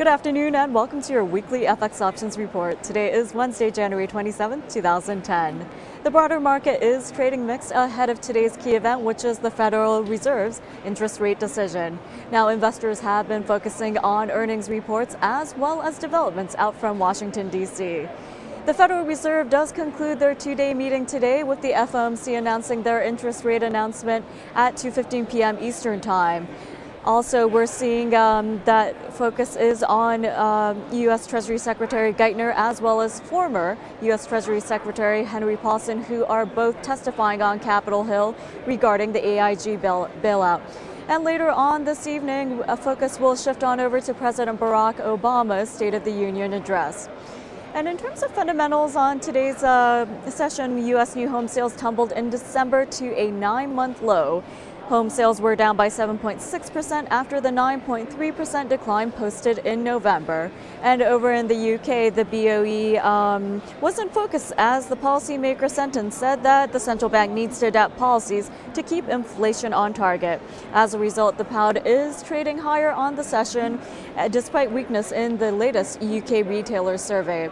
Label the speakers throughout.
Speaker 1: Good afternoon and welcome to your weekly FX options report. Today is Wednesday, January 27, 2010. The broader market is trading mixed ahead of today's key event, which is the Federal Reserve's interest rate decision. Now, investors have been focusing on earnings reports as well as developments out from Washington, D.C. The Federal Reserve does conclude their two-day meeting today with the FOMC announcing their interest rate announcement at 2:15 p.m. Eastern Time. Also, we're seeing that focus is on U.S. Treasury Secretary Geithner as well as former U.S. Treasury Secretary Henry Paulson, who are both testifying on Capitol Hill regarding the AIG bailout. And later on this evening, a focus will shift on over to President Barack Obama's State of the Union address. And in terms of fundamentals on today's session, U.S. new home sales tumbled in December to a 9-month low. Home sales were down by 7.6% after the 9.3% decline posted in November. And over in the UK, the BOE was in focus as the policymaker sentence said that the central bank needs to adapt policies to keep inflation on target. As a result, the pound is trading higher on the session despite weakness in the latest UK retailer survey.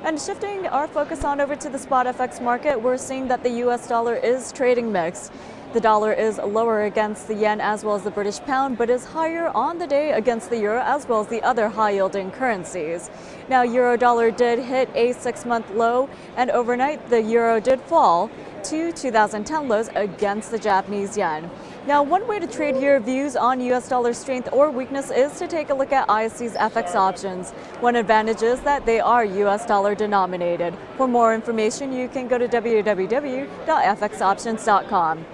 Speaker 1: And shifting our focus on over to the spot FX market, we're seeing that the US dollar is trading mixed. The dollar is lower against the yen as well as the British pound, but is higher on the day against the euro as well as the other high-yielding currencies. Now, euro dollar did hit a 6-month low, and overnight the euro did fall to 2010 lows against the Japanese yen. Now, one way to trade your views on U.S. dollar strength or weakness is to take a look at ISE's FX options. One advantage is that they are U.S. dollar denominated. For more information, you can go to www.fxoptions.com.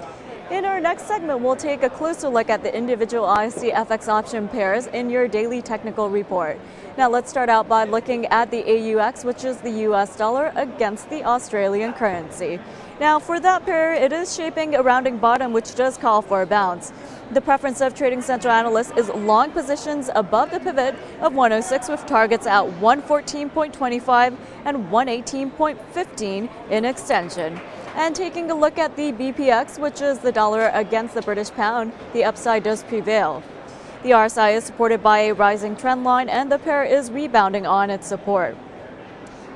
Speaker 1: In our next segment, we'll take a closer look at the individual ISE FX option pairs in your daily technical report. Now, let's start out by looking at the AUX, which is the US dollar against the Australian currency. Now, for that pair, it is shaping a rounding bottom, which does call for a bounce. The preference of trading central analysts is long positions above the pivot of 106 with targets at 114.25 and 118.15 in extension. And taking a look at the BPX, which is the dollar against the British pound, the upside does prevail. The RSI is supported by a rising trend line and the pair is rebounding on its support.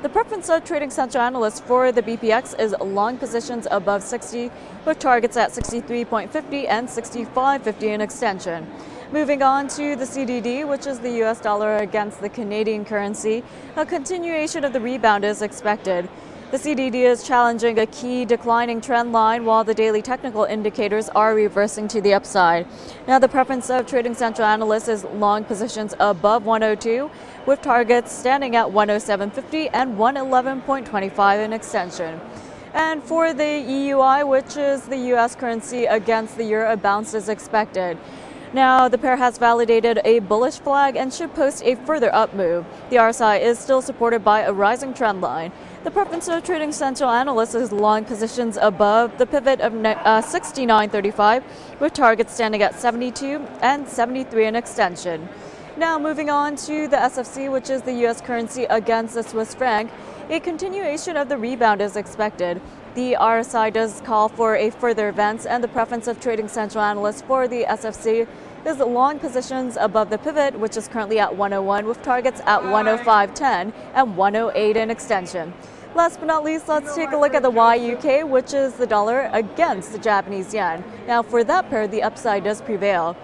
Speaker 1: The preference of trading central analysts for the BPX is long positions above 60 with targets at 63.50 and 65.50 in extension. Moving on to the CDD, which is the US dollar against the Canadian currency, a continuation of the rebound is expected. The CDD is challenging a key declining trend line while the daily technical indicators are reversing to the upside. Now, the preference of trading central analysts is long positions above 102 with targets standing at 107.50 and 111.25 in extension. And for the EUI, which is the US currency against the euro, a bounce is expected. Now, the pair has validated a bullish flag and should post a further up move. The RSI is still supported by a rising trend line. The preference of trading central analysts is long positions above the pivot of 69.35 with targets standing at 72 and 73 in extension. Now, moving on to the SFC, which is the US currency against the Swiss franc, a continuation of the rebound is expected. The RSI does call for a further advance, and the preference of trading central analysts for the SFC is long positions above the pivot, which is currently at 101 with targets at 105.10 and 108 in extension. Last but not least, let's take a look at the YUK, which is the dollar against the Japanese yen. Now, for that pair, the upside does prevail.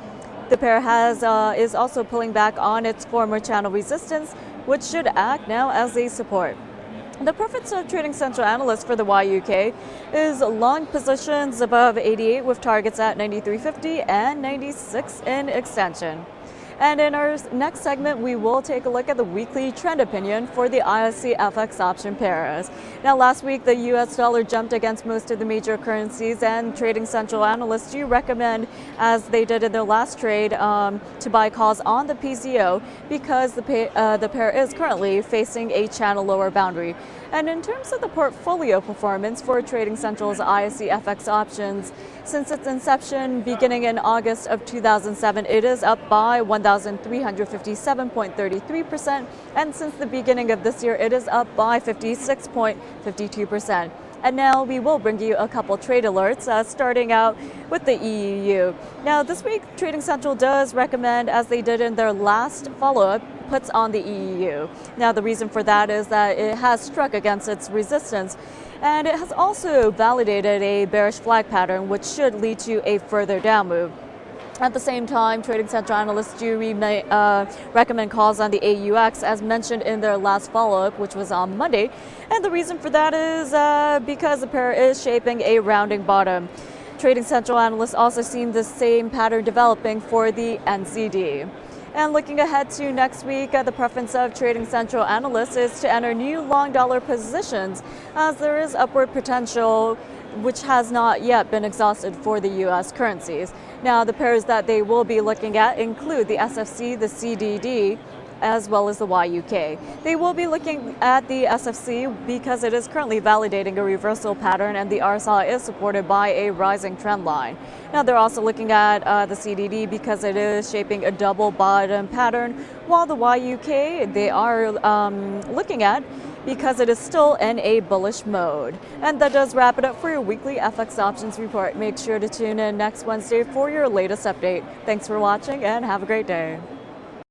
Speaker 1: The pair is also pulling back on its former channel resistance, which should act now as a support. The preference of trading central analysts for the YUK is long positions above 88 with targets at 93.50 and 96 in extension. And in our next segment, we will take a look at the weekly trend opinion for the ISE FX option pairs. Now, last week, the US dollar jumped against most of the major currencies, and trading central analysts do recommend, as they did in their last trade, to buy calls on the PZO because the pair is currently facing a channel lower boundary. And in terms of the portfolio performance for Trading Central's ISE FX options, since its inception beginning in August of 2007, it is up by 1,357.33%, and since the beginning of this year, it is up by 56.52%. And now we will bring you a couple trade alerts, starting out with the EUU. Now, this week, Trading Central does recommend, as they did in their last follow-up, puts on the EU. Now, the reason for that is that it has struck against its resistance, and it has also validated a bearish flag pattern, which should lead to a further down move. At the same time, trading central analysts do recommend calls on the AUX, as mentioned in their last follow-up, which was on Monday. And the reason for that is because the pair is shaping a rounding bottom. Trading central analysts also seen the same pattern developing for the NZD. And looking ahead to next week, the preference of trading central analysts is to enter new long dollar positions, as there is upward potential which has not yet been exhausted for the U.S. currencies. Now, the pairs that they will be looking at include the SFC, the CDD, as well as the YUK. They will be looking at the SFC because it is currently validating a reversal pattern, and the RSI is supported by a rising trend line. Now, they're also looking at the CDD because it is shaping a double bottom pattern, while the YUK they are looking at because it is still in a bullish mode. And that does wrap it up for your weekly FX options report. Make sure to tune in next Wednesday for your latest update. Thanks for watching and have a great day.